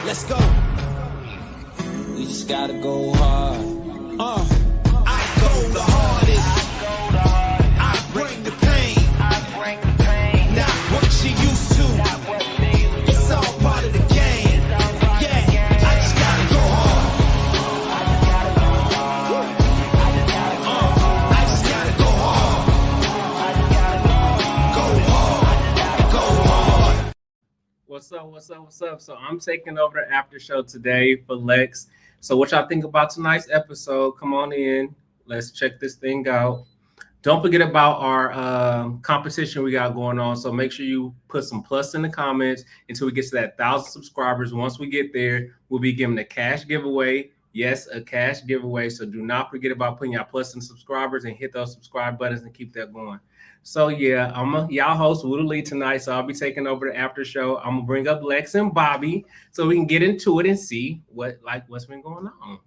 Let's go. We just gotta go hard. I go the hardest. I bring the pain. Not what you used to. It's all part of the game. Yeah, I just gotta go hard. I just gotta go hard. Go hard. Go hard. What's up? So I'm taking over the after show today for Lex. So what y'all think about tonight's episode? Come on in. Let's check this thing out. Don't forget about our competition we got going on. So make sure you put some plus in the comments until we get to that 1,000 subscribers. Once we get there, we'll be giving a cash giveaway. Yes, a cash giveaway. So do not forget about putting your plus in subscribers and hit those subscribe buttons and keep that going. So yeah, I'm y'all host Woodley Lee tonight. So I'll be taking over the after show. I'm gonna bring up Lex and Bobby so we can get into it and see what's been going on.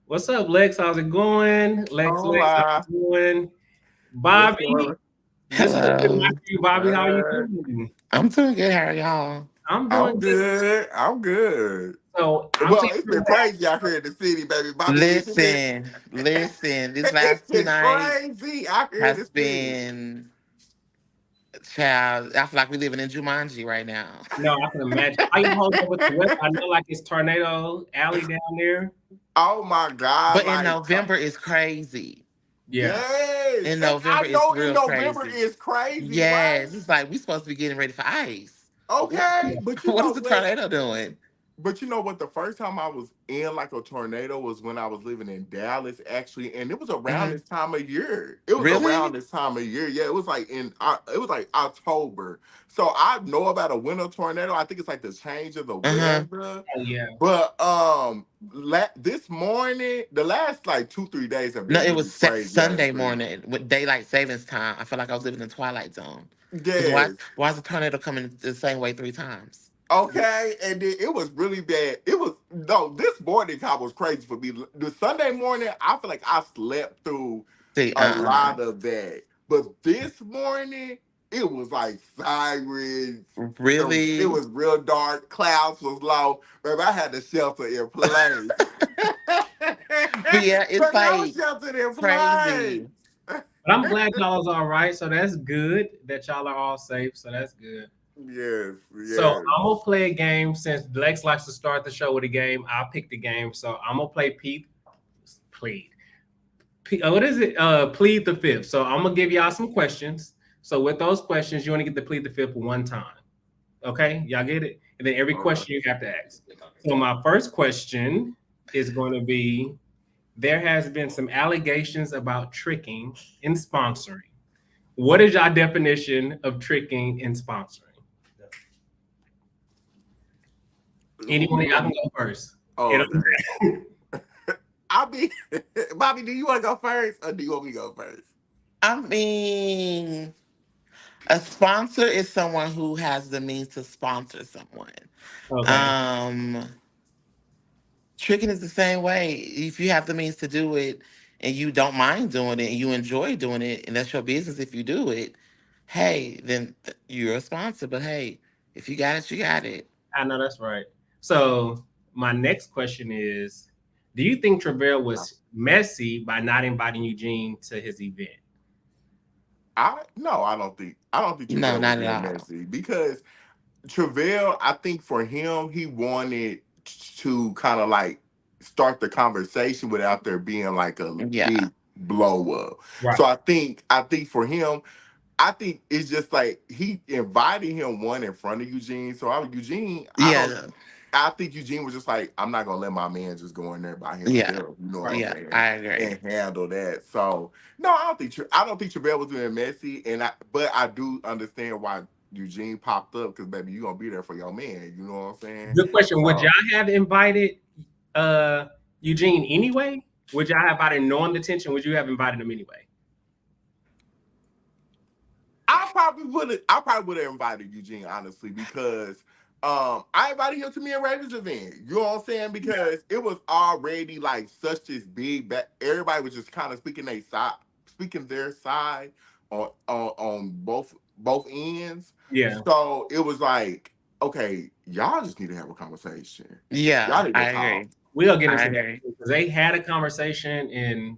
What's up, Lex? How's it going? Lex, how's it going? Bobby, this is Hello. you, Bobby. How are you doing? I'm doing good. How are y'all? I'm doing good. I'm good. So It's been crazy out here in the city, baby. Bobby, Listen. This last it's been 2 nights crazy out here in has the city. been, child. I feel like we're living in Jumanji right now. No, I can imagine. How you hold up with the weather? I know, like it's Tornado Alley down there. Oh my God! But in November it's crazy. Yeah. Yes. In November I know it's real in November crazy. is crazy. Yes, Right? it's like we supposed to be getting ready for ice. Okay, but you What know is the what? tornado doing? But you know what? The first time I was in like a tornado was when I was living in Dallas, actually, and it was around this time of year. It was Really? around this time of year. Yeah, it was like it was like October. So I know about a winter tornado. I think it's like the change of the weather. Oh yeah. But this morning, the last like 2-3 days have been No, it really was crazy. Sunday morning with daylight savings time. I feel like I was living in the Twilight Zone. 'Cause Yes. why is the tornado coming the same way 3 times? Okay, and then it was really bad. This morning time was crazy for me. The Sunday morning, I feel like I slept through See, a lot of that. But this morning, it was like sirens. Really? It was real dark. Clouds was low. Baby, I had to shelter in place. But yeah, it's Baby, I like was sheltered in crazy. place. But I'm glad y'all's all right. So that's good that y'all are all safe. So that's good. Yes. So I'm gonna play a game since Lex likes to start the show with a game. I'll pick the game. So I'm gonna play plead. What is it? Plead the fifth. So I'm gonna give y'all some questions. So with those questions, you want to get to plead the fifth one time. Okay, y'all get it? And then every question you have to ask. So my first question is going to be: there has been some allegations about tricking in sponsoring. What is your definition of tricking in sponsoring? Anyone, y'all can go first. Oh, Bobby, do you want to go first or do you want me to go first? I mean, a sponsor is someone who has the means to sponsor someone. Okay. Tricking is the same way. If you have the means to do it and you don't mind doing it and you enjoy doing it, and that's your business if you do it, hey, then you're a sponsor. But hey, if you got it, you got it. I know that's right. So my next question is: do you think Travell was messy by not inviting Eugene to his event? I don't think Travell was being messy because Travell, I think for him, he wanted to kind of like start the conversation without there being like a big blow up. Right. So I think for him, I think it's just like he invited him one in front of Eugene. So I think Eugene was just like, I'm not gonna let my man just go in there by himself. Yeah. You know what I'm saying? I agree. And handle that. So no, I don't think Travell was doing messy, but I do understand why Eugene popped up because baby, you gonna be there for your man. You know what I'm saying? Good question. Would y'all have invited Eugene anyway? Would y'all have invited knowing the tension? Would you have invited him anyway? I probably would have invited Eugene, honestly, because I invited him to me and Raven's event. You know what I'm saying? Because it was already like such this big everybody was just kind of speaking their side on both ends. Yeah. So it was like okay, y'all just need to have a conversation. Y'all Yeah, need to I talk. agree. We'll get I into that agree. because they had a conversation and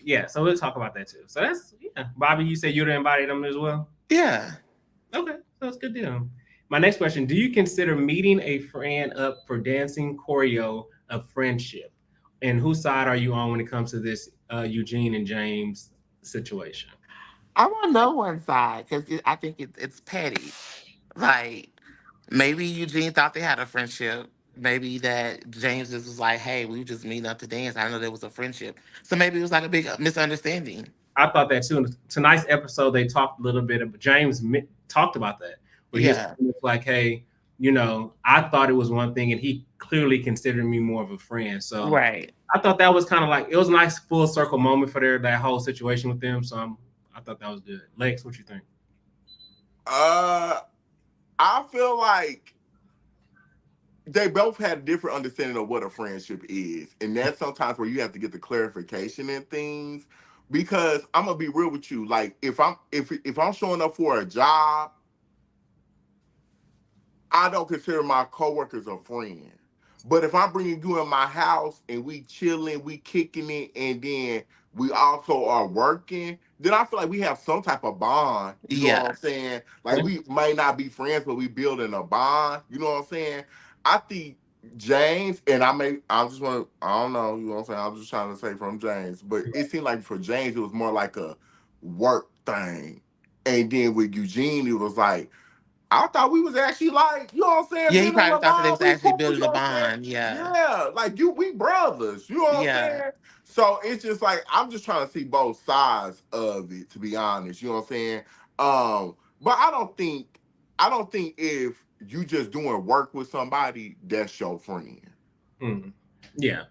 yeah, so we'll talk about that too. So that's yeah. Bobby, you said you'd invite them as well. Yeah. Okay, that's a good deal. My next question: do you consider meeting a friend up for dancing choreo of friendship? And whose side are you on when it comes to this Eugene and James situation? I'm on no one side because I think it's petty. Like, maybe Eugene thought they had a friendship. Maybe that James just was like, hey, we just meeting up to dance. I know there was a friendship. So maybe it was like a big misunderstanding. I thought that too. In tonight's episode, they talked a little bit. James talked about that, where he was Yeah. like, "Hey, you know, I thought it was one thing, and he clearly considered me more of a friend." So Right. I thought that was kind of like it was a nice full circle moment for that whole situation with them. So I thought that was good. Lex, what you think? I feel like they both had a different understanding of what a friendship is. And that's sometimes where you have to get the clarification in things. Because I'm gonna be real with you. Like if I'm showing up for a job, I don't consider my coworkers a friend. But if I'm bringing you in my house and we chilling, we kicking it, and then we also are working, then I feel like we have some type of bond. You know what Yeah. I'm saying? Like we might not be friends, but we building a bond. You know what I'm saying? I think James and I just want to I don't know. You know what I'm saying? I'm just trying to say from James, but it seemed like for James it was more like a work thing, and then with Eugene it was like I thought we was actually like, you know what I'm saying, Yeah, he building probably a thought that they bond. was We actually cool, you building a know what I'm saying? bond. Yeah. Yeah, like we brothers, you know what I'm Yeah. saying? So it's just like I'm just trying to see both sides of it, to be honest. You know what I'm saying? But I don't think if you just doing work with somebody, that's your friend. Hmm. Yeah,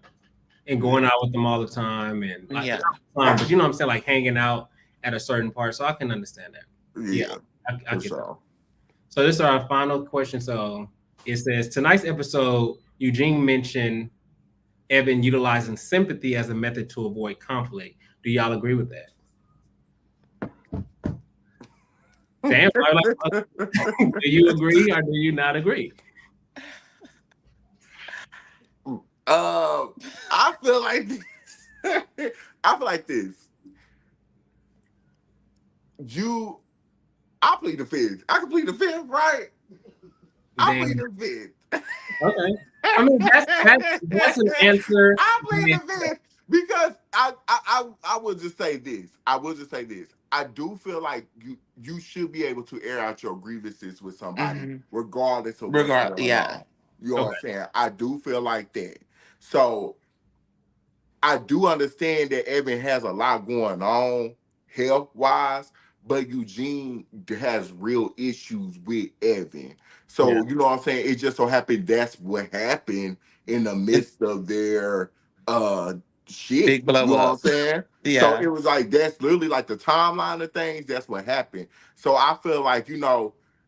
and going Yeah. out with them all the time, and like Yeah. not fun, but you know what I'm saying, like hanging out at a certain part. So I can understand that. Yeah, Yeah, I for get that. sure. So this is our final question. So it says tonight's episode, Eugene mentioned Evin utilizing sympathy as a method to avoid conflict. Do y'all agree with that? Damn, do you agree or do you not agree? I feel like this. I feel like this. You I plead the fifth. I can plead the fifth, right? I plead Then the fifth. okay. I mean that's an answer. I plead the fifth because I will just say this. I will just say this. I do feel like you should be able to air out your grievances with somebody, Hmm. regardless of what's going Yeah. on. You know what Okay. I'm saying? I do feel like that. So I do understand that Evin has a lot going on health wise, but Eugene has real issues with Evin. Yeah. So, you know what I'm saying? It just so happened that's what happened in the It, midst of their uh shit. big You blow know what I'm up. saying? So Yeah. it was like that's literally like the timeline of things. That's what happened. So I feel like,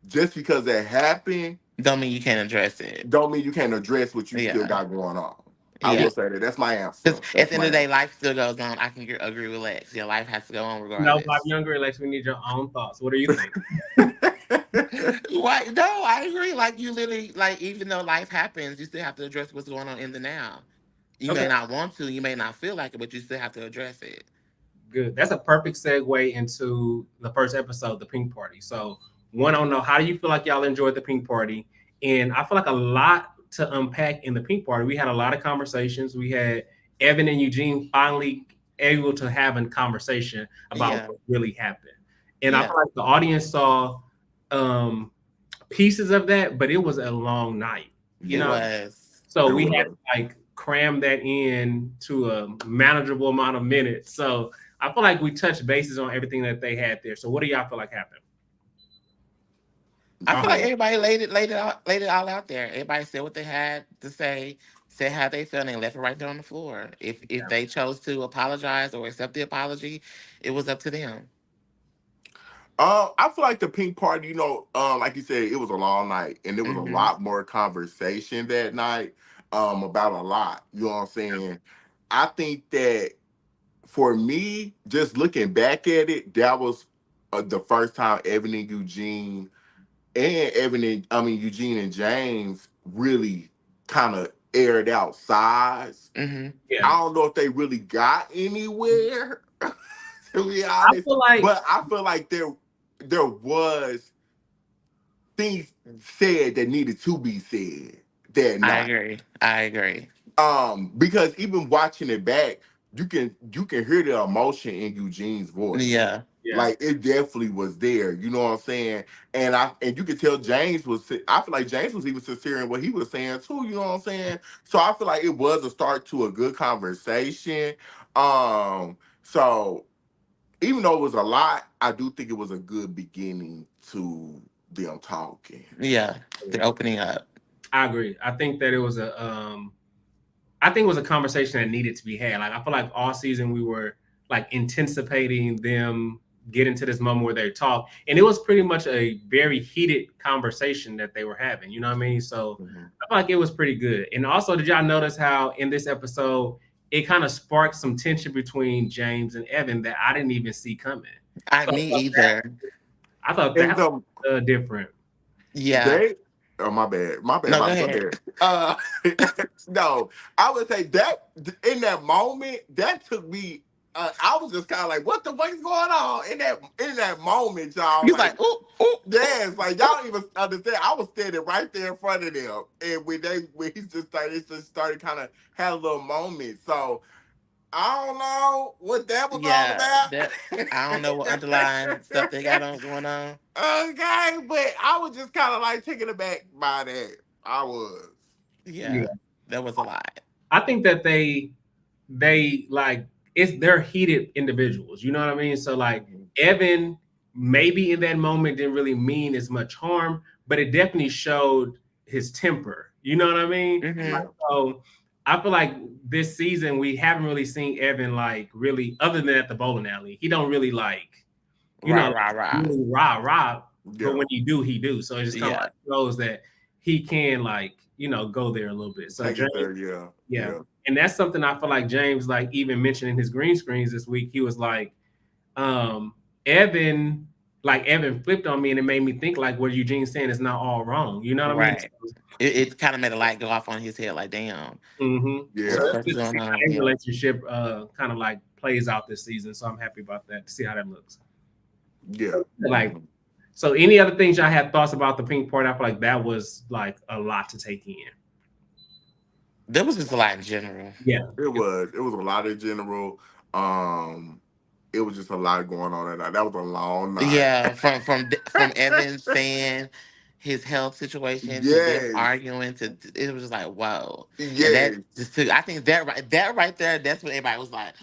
just because that happened, Don't mean you can't address it. don't mean you can't address what you still Yeah. got going on. I Yeah. will say that. That's my Because answer. at That's the end my of the day, answer. life still goes on. I can agree with Lex. Your life has to go on No, Bob regardless. Younger, Lex, we need your own thoughts. What do you think? Why? No, I agree. Like you literally, like even though life happens, you still have to address what's going on in the now. You Okay. may not want to, you may not feel like it, but you still have to address it. Good. That's a perfect segue into the first episode, the pink party. So, one, I don't know, how do you feel like y'all enjoyed the pink party? And I feel like a lot to unpack in the pink party. We had a lot of conversations. We had Evin and Eugene finally able to have a conversation about Yeah. what really happened. And I Yeah. feel like the audience saw um, pieces of that, but it was a long night, you It know? Yeah, was. So it we had was. to like cram that in to a manageable amount of minutes. So I feel like we touched bases on everything that they had there. So what do y'all feel like happened? I feel like Yeah. everybody laid it all out there. Everybody said what they had to say, said how they felt, and left it right there on the floor. If they chose to apologize or accept the apology, it was up to them. I feel like the pink party, like you said, it was a long night and there was a Hmm. lot more conversation that night, about a lot. You know what I'm saying? I think that for me, just looking back at it, that was the first time Evan and Eugene Eugene and James really kind of aired out sides. Mm-hmm. Yeah. I don't know if they really got anywhere, to be I honest. feel like But I feel like there was things said that needed to be said that night. I agree. Because even watching it back, you can hear the emotion in Eugene's voice. Yeah. Like it definitely was there. You know what I'm saying? And you could tell James was. I feel like James was even sincere in what he was saying too. You know what I'm saying? So I feel like it was a start to a good conversation. So even though it was a lot, I do think it was a good beginning to them talking. Yeah. The opening up. I agree. I think that it was a conversation that needed to be had. Like I feel like all season we were like anticipating them getting to this moment where they talk, and it was pretty much a very heated conversation that they were having. You know what I mean? So I feel like it was pretty good. And also, did y'all notice how in this episode it kind of sparked some tension between James and Evin that I didn't even see coming? Me either. I thought that was different. Yeah. My bad. No, go ahead. No, I would say that in that moment, that took me. I was just kind of like, "What the fuck is going on?" In that moment, y'all. You're like, ooh, ooh. Yes, like y'all don't even understand. I was standing right there in front of them, and when he just started kind of had a little moment. So I don't know what that was all about. I don't know what underlying stuff they got going on. Okay, but I was just kind of like taken aback by that. I was. Yeah, that was a lot. I think that they like they're heated individuals. You know what I mean? So like Evin maybe in that moment didn't really mean as much harm, but it definitely showed his temper. You know what I mean? Mm-hmm. So I feel like this season we haven't really seen Evin like really, other than at the bowling alley, he don't really like, rah. But when he do. So it just kind of like shows that he can like, go there a little bit. So James, yeah. And that's something I feel like James like even mentioned in his green screens this week. He was like, Evin flipped on me and it made me think like what Eugene's saying is not all wrong. You know what I mean? It kind of made a light go off on his head, like, damn. Mm-hmm. Yeah. So that's good to see how their relationship kind of like plays out this season. So I'm happy about that, to see how that looks. Yeah. Like, so any other things y'all had thoughts about the pink party? I feel like that was like a lot to take in. There was just a lot in general. Yeah. It was a lot in general. It was just a lot going on that night. That was a long night. Yeah, from Evin saying his health situation to them arguing to it was just like, whoa. Yeah. And that just took, I think that right there, that's when everybody was like,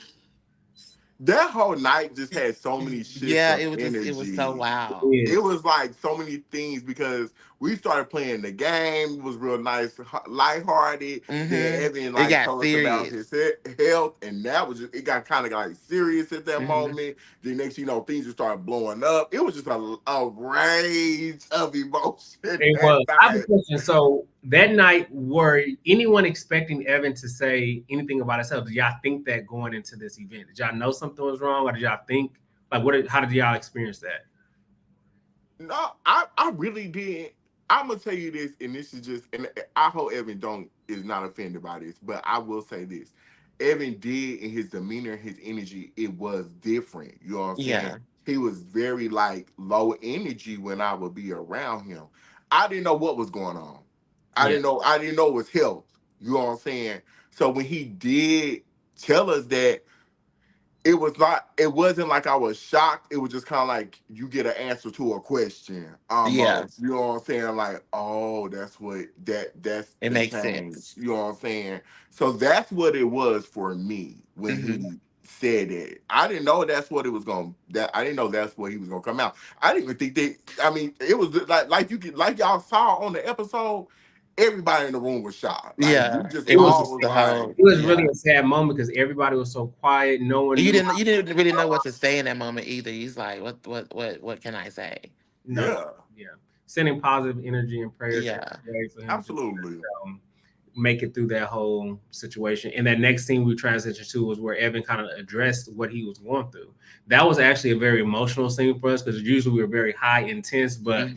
that whole night just had so many shifts. Yeah, it was so wild. It was like so many things because we started playing the game. It was real nice, lighthearted. Then Evin told us about his health, and that was just, it got kind of like serious at that moment. The next things just started blowing up. It was just a rage of emotion. It was. I have a question. So that night, were anyone expecting Evin to say anything about himself? Did y'all think that going into this event? Did y'all know something was wrong, or did y'all think like how did y'all experience that? No, I really did. I'm gonna tell you this, and this is just, and I hope Evin is not offended by this, but I will say this: Evin did in his demeanor, his energy, it was different. You know what I'm saying? He was very like low energy when I would be around him. I didn't know what was going on. I didn't know it was health. You know what I'm saying? So when he did tell us that, it wasn't like I was shocked. It was just kind of like you get an answer to a question. Almost. You know what I'm saying? Like, oh, that's that's it makes sense. You know what I'm saying? So that's what it was for me when he said it. I didn't know that's what it was I didn't know that's what he was gonna come out. I didn't even think it was like y'all saw on the episode. Everybody in the room was shocked. Like, it was really a sad moment because everybody was so quiet. No one. You didn't really know what to say in that moment either. He's like, what can I say? No. Yeah. Sending positive energy and prayers. For him absolutely. To, make it through that whole situation. And that next scene we transitioned to was where Evin kind of addressed what he was going through. That was actually a very emotional scene for us because usually we were very high intense, but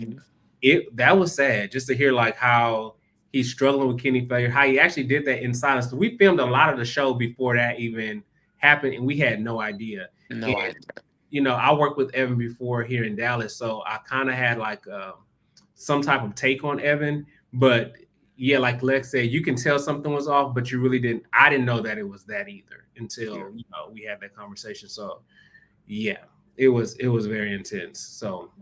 that was sad just to hear like how he's struggling with kidney failure, how he actually did that in silence. Because we filmed a lot of the show before that even happened, and we had no idea. No idea. You know, I worked with Evin before here in Dallas, so I kind of had like some type of take on Evin. But yeah, like Lex said, you can tell something was off, but you really didn't. I didn't know that it was that either until we had that conversation. So yeah, it was very intense. So.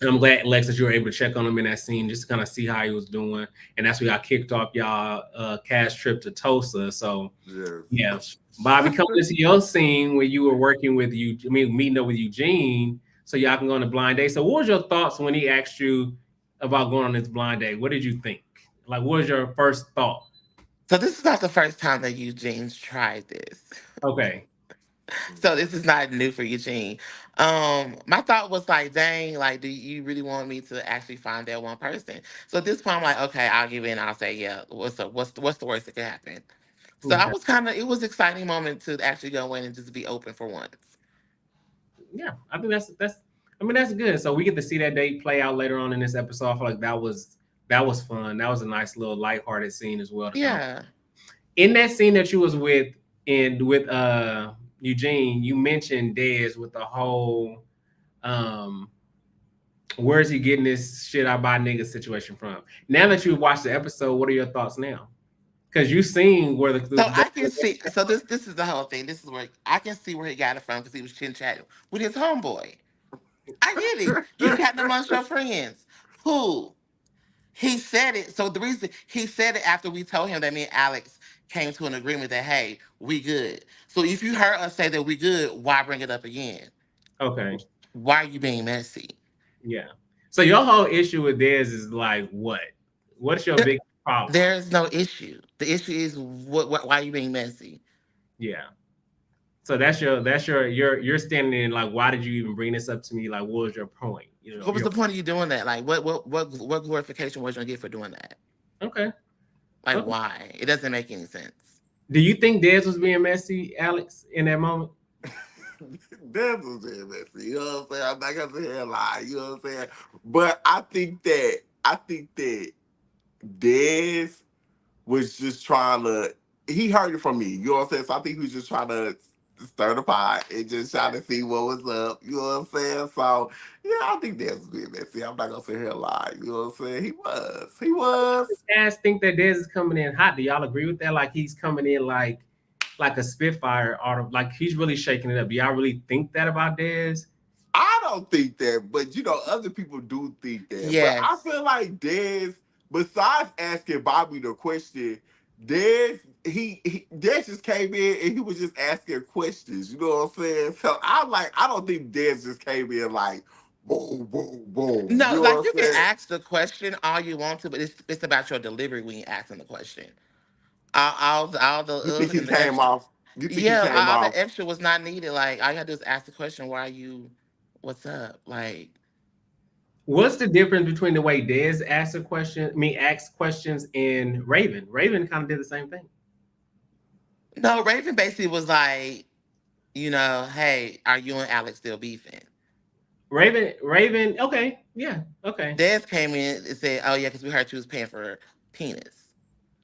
And I'm glad, Lex, that you were able to check on him in that scene just to kind of see how he was doing. And that's where y'all kicked off y'all cash trip to Tulsa. So, yeah. Bobby, coming into your scene where you were working with meeting up with Eugene so y'all can go on a blind date. So what was your thoughts when he asked you about going on this blind date? What did you think? Like, what was your first thought? So this is not the first time that Eugene's tried this. Okay. So this is not new for Eugene. My thought was like, dang, like, do you really want me to actually find that one person? So at this point, I'm like, okay, I'll give in. I'll say, yeah. What's the worst that could happen? So I was it was an exciting moment to actually go in and just be open for once. Yeah, I think that's good. So we get to see that date play out later on in this episode. I feel like that was fun. That was a nice little lighthearted scene as well. Yeah. In that scene that you was with Eugene, you mentioned Dez with the whole where's he getting this shit I buy niggas situation from? Now that you've watched the episode, what are your thoughts now? Because you've seen where I can see. So this is the whole thing. This is where I can see where he got it from because he was chatting with his homeboy. I get it. You chatting amongst your friends. Cool. He said it. So the reason he said it after we told him that me and Alex came to an agreement that, hey, we good. So if you heard us say that we good, why bring it up again? Okay. Why are you being messy? Yeah. So your whole issue with Dez is like what? What's your big problem? There's no issue. The issue is why are you being messy? Yeah. So that's you're standing in like, why did you even bring this up to me? Like, what was your point? You know, what was the point of you doing that? Like, what glorification was you gonna get for doing that? Okay. Like, okay. Why? It doesn't make any sense. Do you think Dez was being messy, Alex, in that moment? Dez was being messy. You know what I'm saying? I'm not gonna say a lie. You know what I'm saying? But I think that Dez was just trying to. He heard it from me. You know what I'm saying? So I think he was just trying to stir the pot and just trying to see what was up. You know what I'm saying? So yeah, I think Dez was being messy. I'm not gonna sit here and lie. You know what I'm saying? He was. You guys think that Dez is coming in hot? Do y'all agree with that? Like he's coming in like a Spitfire, or like he's really shaking it up. Do y'all really think that about Dez? I don't think that, but you know, other people do think that. Yes. But I feel like Dez, besides asking Bobby the question, Dez just came in and he was just asking questions. You know what I'm saying? So I don't think Dez just came in like boom, boom, boom. No, you know like you can ask the question all you want to, but it's about your delivery when you're asking the question. All the you think he came off? You think he came all off? the extra was not needed. Like all you gotta do is ask the question, why are you, what's up? Like, what's the difference between the way Dez asks questions and Raven? Raven kind of did the same thing. No, Raven basically was like, you know, hey, are you and Alex still beefing? Raven, okay, yeah, okay. Dez came in and said, oh yeah, because we heard you was paying for penis.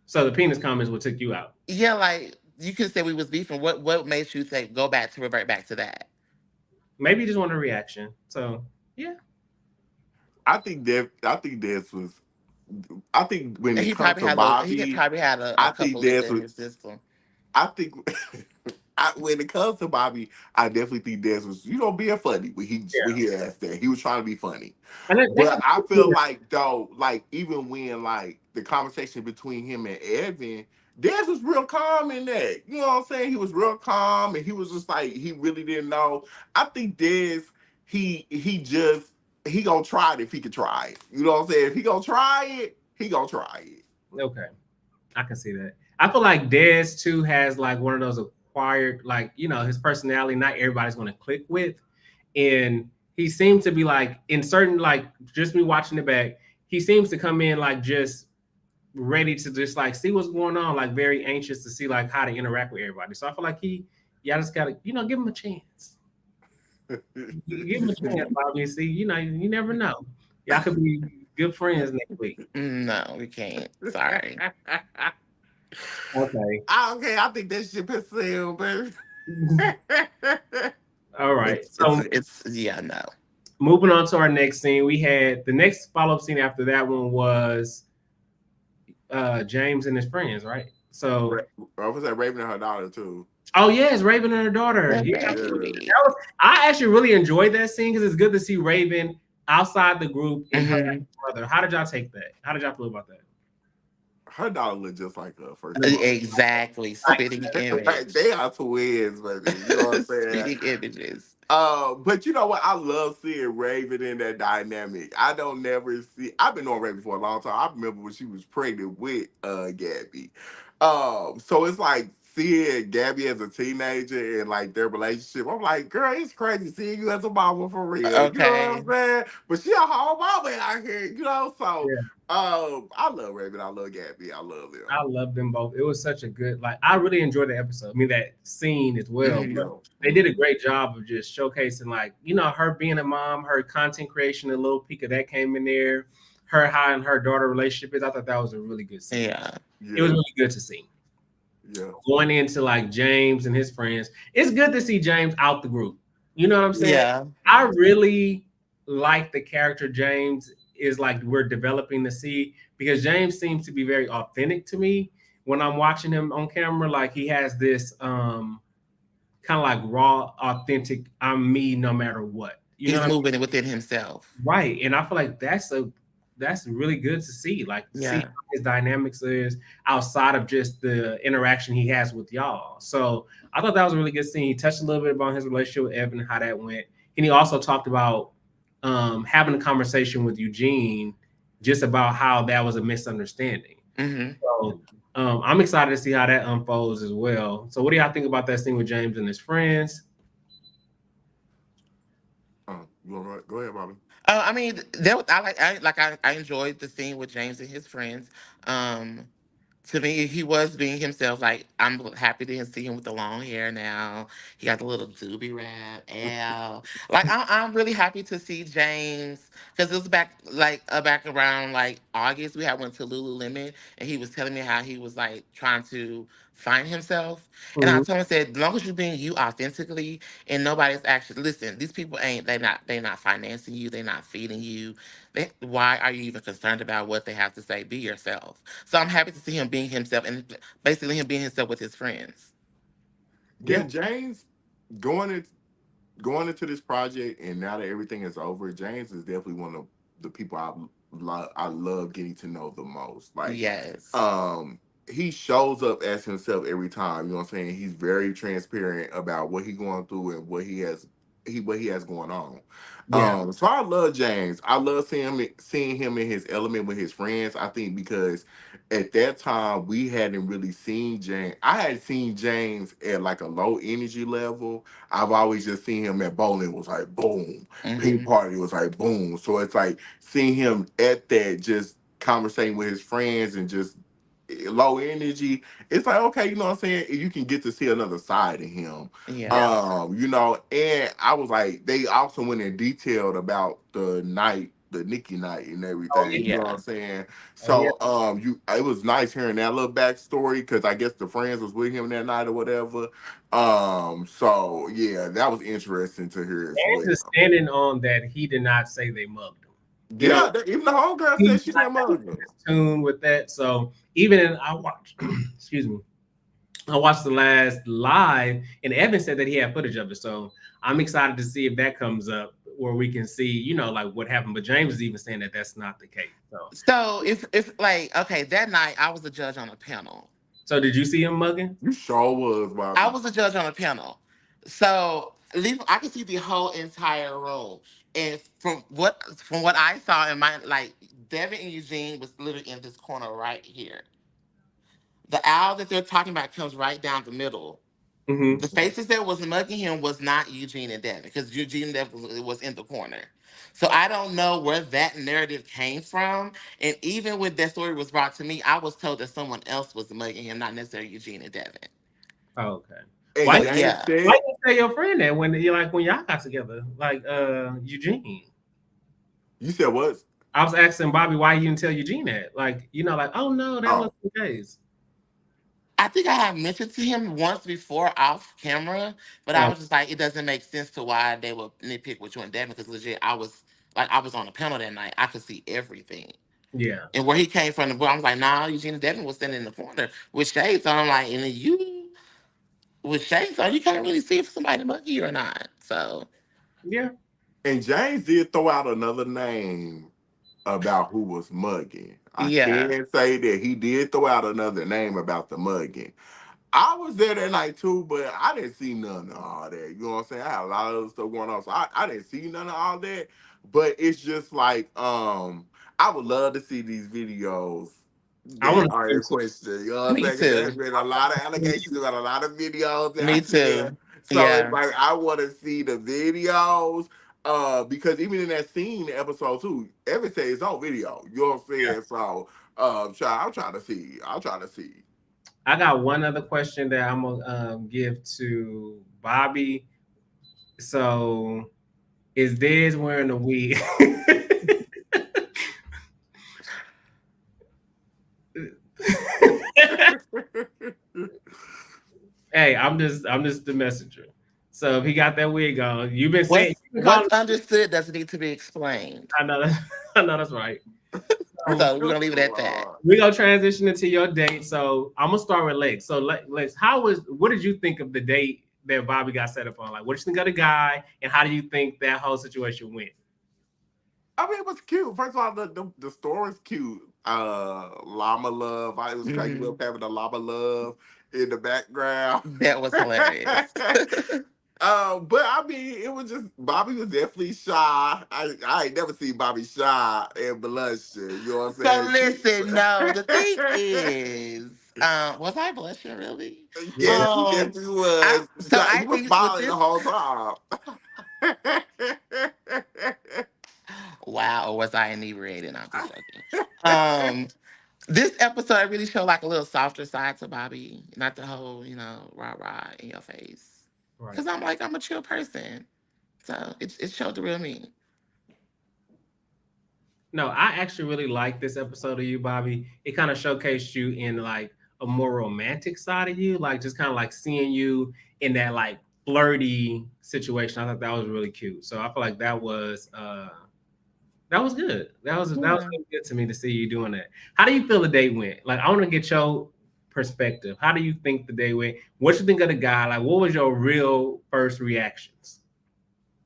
So the penis comments would took you out. Yeah, like you could say we was beefing. What made you say revert back to that? Maybe you just want a reaction. So yeah. I think Dez was. I think when it comes to Bobby, he probably had a couple in his system. I think when it comes to Bobby, I definitely think Dez was, being funny when he asked that. He was trying to be funny. But I feel like though, like even when like the conversation between him and Evin, Dez was real calm in that. You know what I'm saying? He was real calm and he was just like he really didn't know. I think Dez, he gonna try it if he could try it. You know what I'm saying? If he gonna try it, he gonna try it. Okay. I can see that. I feel like Dez too has like one of those acquired, like, his personality, not everybody's going to click with. And he seems to be like in certain, like just me watching it back, he seems to come in like just ready to just like see what's going on, like very anxious to see like how to interact with everybody. So I feel like y'all just gotta, give him a chance. Give him a chance, Bobby. See, you never know. Y'all could be good friends next week. No, we can't. Sorry. Okay. Okay, I think that shit pursue, but All right. So It's yeah, no. moving on to our next scene, we had the next follow-up scene after that one was James and his friends, right? So I was at Raven and her daughter too. oh yes, Raven and her daughter. Yeah, Yeah. baby. I actually really enjoyed that scene because it's good to see Raven outside the group and her Mhm. brother. How did y'all take that? How did y'all feel about that? Her daughter look just like her, first of all. Exactly. Spitting Like, image. they are twins, baby. You know what I'm saying? Spitting images. But you know what? I love seeing Raven in that dynamic. I don't never see. I've been on Raven for a long time. I remember when she was pregnant with Gabby. So it's like seeing Gabby as a teenager and like their relationship. I'm like, girl, it's crazy seeing you as a mama for real. You know what Okay. I'm saying? But she a whole mama out here, you know. So Yeah. I love Raven. I love Gabby. I love them. I love them both. It was such a good, like, I really enjoyed the episode. I mean, that scene as well. Mhm. But they did a great job of just showcasing, like, you know, her being a mom, her content creation, a little peek of that came in there. Her, how and her daughter relationship is. I thought that was a really good scene. Yeah. It was really good to see. Yeah. Going into like James and his friends, it's good to see James out the group. You know what I'm saying? Yeah. I really like the character James is like we're developing to see because James seems to be very authentic to me when I'm watching him on camera. Like he has this kind of like raw, authentic, I'm me no matter what. You know He's what I mean? moving within himself. Right. And I feel like that's really good to see. Like to see Yeah. how his dynamics is outside of just the interaction he has with y'all. So I thought that was a really good scene. He touched a little bit about his relationship with Evin and how that went. And he also talked about having a conversation with Eugene just about how that was a misunderstanding. Mm-hmm. So I'm excited to see how that unfolds as well. So what do y'all think about that scene with James and his friends? You want to go ahead, Bobby? I mean, I enjoyed the scene with James and his friends. Um, to me, he was being himself. Like I'm happy to see him with the long hair now. He got the little doobie wrap. Ow. Like I'm really happy to see James because it was back around like August. We had went to Lululemon and he was telling me how he was like trying to find himself. And I Mhm. told him I said, as long as you're being you authentically and nobody's actually listen, these people ain't they not financing you, they're not feeding you. Why are you even concerned about what they have to say? Be yourself. So I'm happy to see him being himself and basically him being himself with his friends. Yeah, Yeah. James going in, going into this project, and now that everything is over, James is definitely one of the people I love getting to know the most. Like, Yes. he shows up as himself every time. You know what I'm saying? He's very transparent about what he's going through and what he has going on. Yeah. So I love James. I love seeing him in his element with his friends. I think because at that time we hadn't really seen James. I had seen James at like a low energy level. I've always just seen him at bowling was like boom, ping Mm-hmm. party was like boom. So it's like seeing him at that just conversating with his friends and just low energy. It's like okay, you know what I'm saying. You can get to see another side of him. Yeah. And I was like, they also went in detailed about the night, the Nikki night, and Oh everything. You know what Yeah. I'm saying? yeah. So, it was nice hearing that little backstory because I guess the friends was with him that night or whatever. So yeah, that was interesting to hear as And well. just standing on that he did not say they mugged him. You know, Yeah, even the homegirl he said she didn't mug him. tune with that. So even in I watched, excuse me, I watched the last live, and Evin said that he had footage of it. So I'm excited to see if that comes up where we can see, you know, like what happened. But James is even saying that that's not the case. So if like okay, that night I was a judge on a panel. So did you see him mugging? You sure was, I Bobby. was a judge on a panel. So I could see the whole entire room. And from what I saw in my like Devin and Eugene was literally in this corner right here. The owl that they're talking about comes right down the middle. Mm-hmm. The faces that was mugging him was not Eugene and Devin because Eugene and Devin was in the corner. So I don't know where that narrative came from. And even when that story was brought to me, I was told that someone else was mugging him, not necessarily Eugene and Devin. Oh, okay. And Why But James yeah, why said, you tell your friend that when you like when y'all got together? Like Eugene. you said what? I was asking Bobby why you didn't tell Eugene that. Like, like, oh no, that wasn't the case. I think I have mentioned to him once before off camera, but I was just like, it doesn't make sense to why they would nitpick with you and Devin, because legit, I was on the panel that night. I could see everything. Yeah. And where he came from, I was like, nah, Eugene and Devin was standing in the corner with shades on. I'm like, and then you with shades on, you can't really see if somebody muggy you or not. So yeah. And James did throw out another name about who was mugging. I can say that he did throw out another name about the mugging. I was there that night too, but I didn't see none of all that. You know what I'm saying? I had a lot of other stuff going on, so I didn't see none of all that. But it's just like, I would love to see these videos I that want are in question. You know what I'm me saying? 'Cause there's too. been a lot of allegations about a lot of videos Me out there. too. So it's Yeah. like I want to see the videos. Because even in that scene, episode 2, Evin said it's on video. You know what I'm saying? So I'm trying to see. I'm trying to see. I got one other question that I'm gonna give to Bobby. So, is Dez wearing a wig? Hey, I'm just the messenger. So if he got that wig on, you've been saying What's understood doesn't need to be explained. I know I know that's right. So we're gonna leave it at that. We're gonna transition into your date. So I'm gonna start with Lex. So Lex, what did you think of the date that Bobby got set up on? Like, what did you think of the guy, and how do you think that whole situation went? I mean, it was cute. First of all, the story's cute. Llama Love. I was cracking up having the Llama Love in the background. That was hilarious. But I mean, it was just Bobby was definitely shy. I ain't never seen Bobby shy and blushing. You know what I'm saying? So listen, no, the thing is, was I blushing really? Yes, he definitely was. I He was think with smiling this, the whole time. wow, or was I inebriated? I'm just joking. This episode really showed like a little softer side to Bobby, not the whole, rah rah in your face. Right. Because I'm a chill person, so it showed the real me. No, I actually really like this episode of you, Bobby. It kind of showcased you in like a more romantic side of you, like just kind of like seeing you in that like flirty situation. I thought that was really cute. So I feel like that was good. That was really good to me to see you doing that. How do you feel the day went? Like, I want to get your perspective. How do you think the day went? What you think of the guy? Like, what was your real first reactions?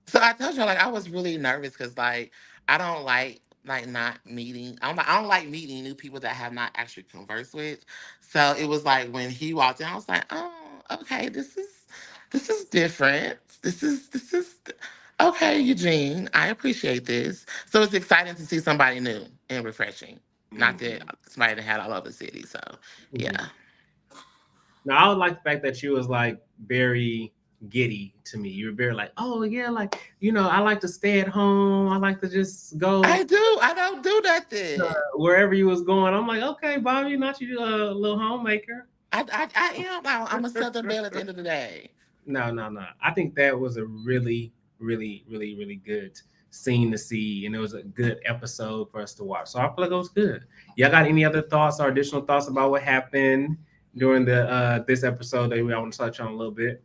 So I told you, like, I was really nervous because, like, I don't like not meeting. I don't like meeting new people that I have not actually conversed with. So it was like when he walked in, I was like, oh, okay, this is different. This is okay, Eugene. I appreciate this. So it's exciting to see somebody new and refreshing. Not that somebody that had all over the city. So yeah. Now, I would like the fact that you was like very giddy to me. You were very like, oh yeah, like I like to stay at home. I like to just go. I do. I don't do nothing. Wherever you was going, I'm like, okay, Bobby, not you a little homemaker. I am. I'm a Southern belle at the end of the day. No. I think that was a really, really, really, really good scene to see, and it was a good episode for us to watch. So I feel like it was good. Y'all got any other thoughts or additional thoughts about what happened during the this episode that we want to touch on a little bit?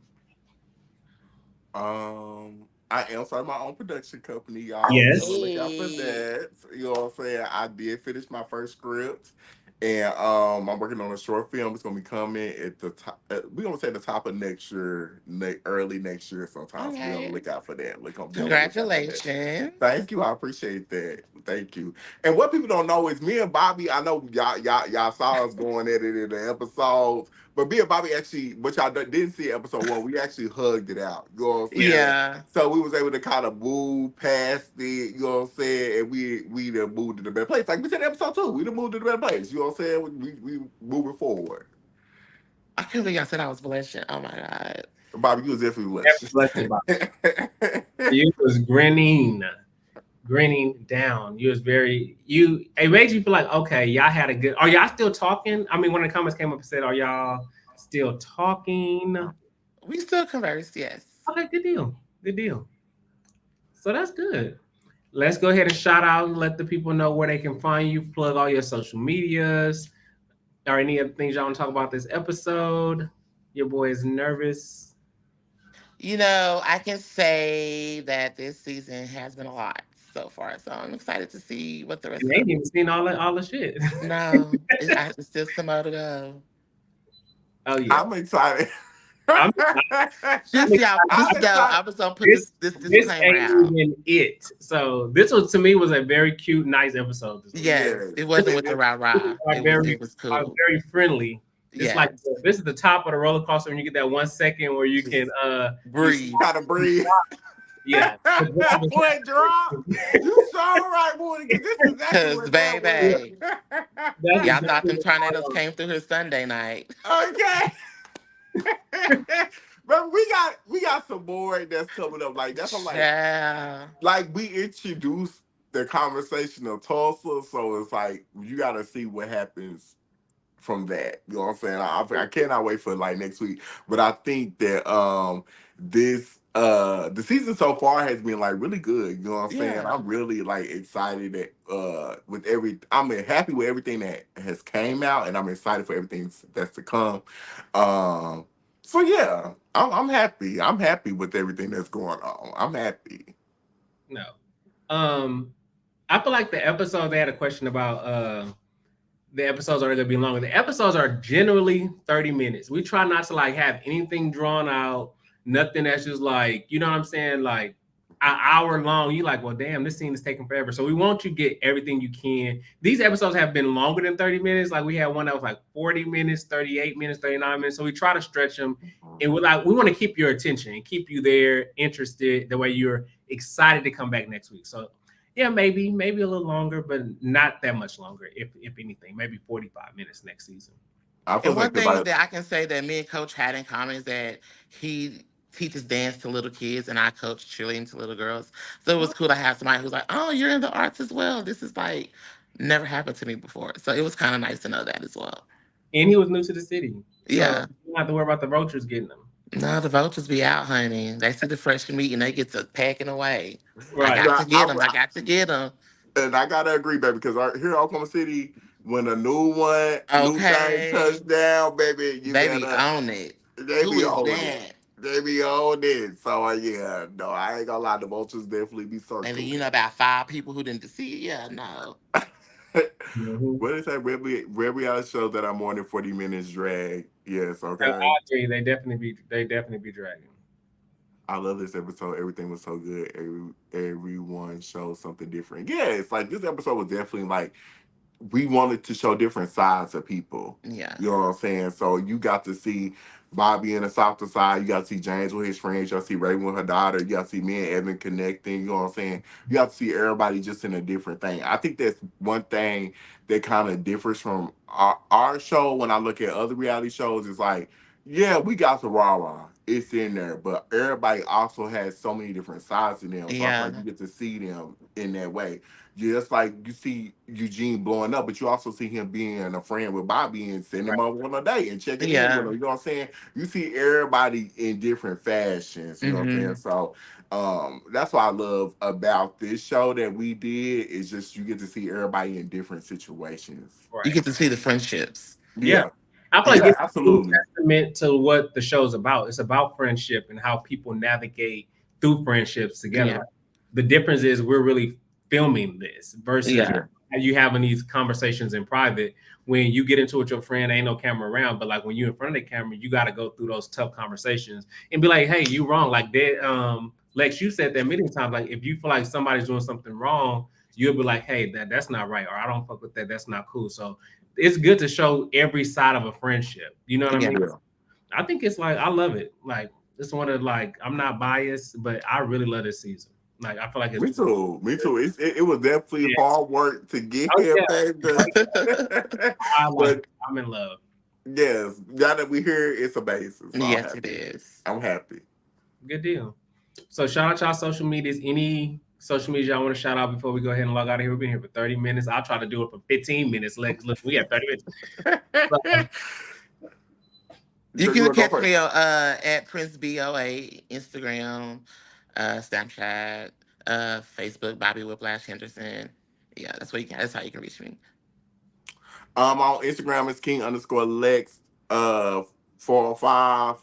I am starting my own production company, y'all. Yes. So look out for that. You know what I'm saying? I did finish my first script. And I'm working on a short film. It's gonna be coming at the top. We're gonna say the top of next year, early next year sometime. Okay. So we're gonna look out for that. Congratulations! Thank you. I appreciate that. Thank you. And what people don't know is me and Bobby. I know y'all saw us going at it in the episodes, but me and Bobby actually, which y'all didn't see episode 1, we actually hugged it out. You know what I'm saying? Yeah. So we was able to kind of move past it. You know what I'm saying? And we done moved to the better place. Like we said in episode 2, we done moved to the better place. You know what I'm saying? We moving forward. I can't believe I said I was blushing. Oh my God. Bobby, you was definitely blushing. You was grinning down. You was it made you feel like, okay, y'all had a good, are y'all still talking? I mean, when the comments came up and said, are y'all still talking? We still converse, yes. Okay, good deal. So that's good. let's go ahead and shout out and let the people know where they can find you. Plug all your social medias or any other things y'all want to talk about this episode. Your boy is nervous. I can say that this season has been a lot so far. So I'm excited to see what the rest You of ain't it. even seen all the shit. No, it's still some more to go. Oh yeah. I'm excited. I'm, Just I'm y'all, I'm just know excited. I was gonna put this this this disclaimer ain't out. even it. So this was to me was a very cute, nice episode this week. Yes, Yes. it wasn't with the rah People rah. are very It was are cool. very friendly. It's like Yes, this is the top of the roller coaster when you get that 1 second where you can just you breathe. Gotta breathe. yeah. Boy, drop. You so right, boy, because this is exactly Cause what that was. baby, That's y'all thought exactly them what's going tornadoes on. came through here Sunday night. Okay. But we got some more that's coming up. Like that's I'm Child. like we introduced the conversation of Tulsa, so it's like you gotta see what happens from that. You know what I'm saying? I cannot wait for like next week. But I think that this the season so far has been like really good. You know what I'm saying? Yeah. I'm really like excited that with I'm happy with everything that has came out, and I'm excited for everything that's to come. Um so yeah, I'm happy. I'm happy with everything that's going on. I'm happy. No. I feel like the episode they had a question about the episodes are gonna be longer. The episodes are generally 30 minutes. We try not to like have anything drawn out, nothing that's just like, you know what I'm saying, like an hour long. You like, well, damn, this scene is taking forever. So we want you to get everything you can. These episodes have been longer than 30 minutes. Like we had one that was like 40 minutes, 38 minutes, 39 minutes. So we try to stretch them. And we want to keep your attention and keep you there, interested. The way you're excited to come back next week. So yeah, maybe a little longer, but not that much longer. If anything, maybe 45 minutes next season. I And feel one like thing about that I can say that me and Coach had in common is that he teaches dance to little kids and I coach cheerleading to little girls. So it was cool to have somebody who's like, oh, you're in the arts as well. This is like never happened to me before. So it was kind of nice to know that as well. And he was new to the city, so Yeah. you don't have to worry about the vultures getting him. No, the vultures be out, honey. They see the fresh meat and they get to packing away. I Right. got to get them. I I, got to get them. and I gotta agree, baby, because here in Oklahoma City, when a new thing Okay. touch down, baby, you Baby, better own it. they Who be is on it. that? They be on it. So yeah, no, I ain't gonna lie, the vultures definitely be And then circling. you know about 5 people who didn't see it. Yeah, no. Mm-hmm. What is that red reality show that I'm more than 40 minutes drag? Yes, I okay. agree. They definitely be dragging. I love this episode. Everything was so good. Everyone showed something different. Yeah, it's like this episode was definitely like we wanted to show different sides of people. Yeah. You know what I'm saying? So you got to see Bobby in the softer side. You got to see James with his friends. You got to see Raven with her daughter. You got to see me and Evin connecting. You know what I'm saying? You got to see everybody just in a different thing. I think that's one thing that kind of differs from our show when I look at other reality shows. Is like, yeah, we got the rah-rah. It's in there. But everybody also has so many different sides in them. So I feel like Yeah. you get to see them in that way. Just like you see Eugene blowing up, but you also see him being a friend with Bobby and sending him Right. over on a date and checking in with Yeah. him. You know what I'm saying? You see everybody in different fashions. You know what I'm saying? Hmm. So that's what I love about this show that we did is just you get to see everybody in different situations. You Right. get to see the friendships. Yeah. Yeah, I feel like yeah, it's a true absolutely. testament to what the show's about. It's about friendship and how people navigate through friendships together. Yeah. Like, the difference is we're really filming this versus Yeah. Yeah, you having these conversations in private. When you get into it with your friend, ain't no camera around. But like when you're in front of the camera, you got to go through those tough conversations and be like, "Hey, you wrong." Like that, Lex, you said that many times. Like if you feel like somebody's doing something wrong, you'll be like, "Hey, that's not right," or "I don't fuck with that. That's not cool." So it's good to show every side of a friendship. You know what I Yeah. mean? yeah. I think it's like I love it. Like it's one of like I'm not biased, but I really love this season. Like I feel like it's Me too. Me too. It was definitely yeah. hard work to get Oh here, yeah. baby. I like it. But I'm in love. yes, now that we here, it's amazing. So I'm Yes, it happy. is. I'm happy. Good deal. So shout out y'all social medias. Any social media y'all want to shout out before we go ahead and log out of here? We've been here for 30 minutes. I'll try to do it for 15 minutes. Look, we got 30 minutes. So, You So you can wanna go catch me first? on at Prince BOA, Instagram, Snapchat. Facebook, Bobby Whiplash Henderson. Yeah, that's how you can reach me. On Instagram it's King_Lex 405.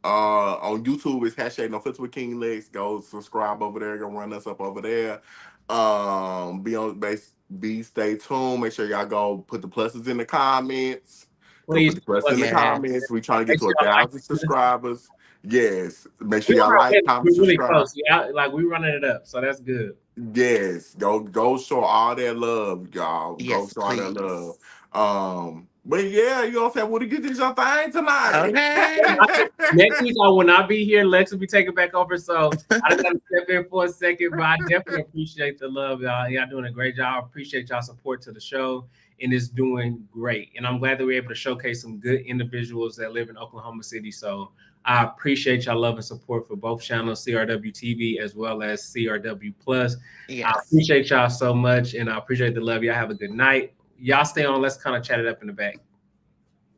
On YouTube it's hashtag no filter with King Lex. Go subscribe over there, go run us up over there. Be on base, be stay tuned. Make sure y'all go put the pluses in the comments. Go put Please, the pluses in the comments. We trying to get make to sure y'all like 1,000 subscribers. Yes. Make sure we y'all like, comment, we're really subscribe. close. Yeah, like we running it up, so that's good. Yes, go show all that love, y'all. Go Yes, show all that please. love. But yeah, you know what I'm saying? What did you do your thing tonight? Okay. Next week I will not be here. Lex will be taking back over. So I just got to step in for a second, but I definitely appreciate the love, y'all. Y'all doing a great job. I appreciate y'all support to the show, and it's doing great. And I'm glad that we're able to showcase some good individuals that live in Oklahoma City. So I appreciate y'all love and support for both channels, CRW TV as well as CRW Plus. Yes. I appreciate y'all so much, and I appreciate the love. Y'all have a good night. Y'all stay on. Let's kind of chat it up in the back.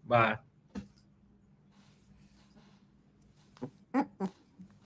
Bye.